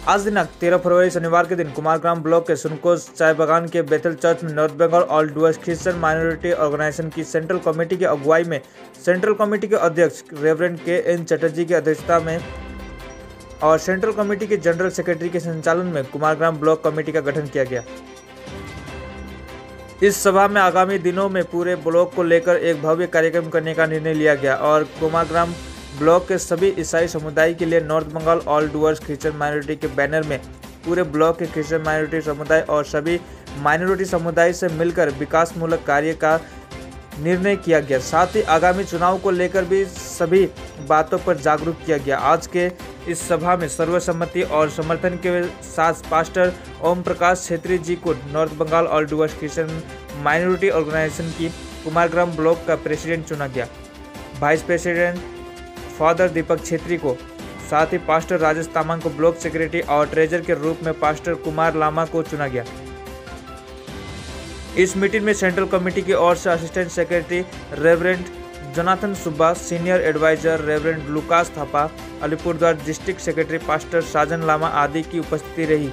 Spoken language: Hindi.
आज दिनांक 13 फरवरी शनिवार के दिन कुमारग्राम ब्लॉक के सुनकोस चाय बागान के बेथल चर्च में north Bengal all Dooars Christian minority organisation की सेंट्रल कमेटी की अगुवाई में सेंट्रल कमेटी के अध्यक्ष रेवरेंड के.एन. चटर्जी की अध्यक्षता में और सेंट्रल कमेटी के जनरल सेक्रेटरी के संचालन में कुमारग्राम ब्लॉक कमेटी का गठन किया गया। इस सभा में आगामी दिनों में पूरे ब्लॉक को लेकर एक भव्य कार्यक्रम करने का निर्णय लिया गया और कुमारग्राम ब्लॉक के सभी ईसाई समुदाय के लिए north Bengal all Dooars Christian minority के बैनर में पूरे ब्लॉक के क्रिश्चियन माइनॉरिटी समुदाय और सभी माइनॉरिटी समुदाय से मिलकर विकासमूलक कार्य का निर्णय किया गया। साथ ही आगामी चुनाव को लेकर भी सभी बातों पर जागरूक किया गया। आज के इस सभा में सर्वसम्मति और समर्थन के साथ पास्टर ओम प्रकाश छेत्री जी को north Bengal all Dooars Christian minority organisation की कुमारग्राम ब्लॉक का प्रेसिडेंट चुना गया। Vice president father Deepak Chhetri को, साथ ही पास्टर राजेश तामांग को ब्लॉक सेक्रेटरी और ट्रेजर के रूप में पास्टर कुमार लामा को चुना गया। इस मीटिंग में सेंट्रल कमेटी की ओर से assistant secretary reverend Jonathan Subba, senior adviser reverend Lucas Thapa, Alipurduar district secretary pastor Sajan Lama आदि की उपस्थिति रही।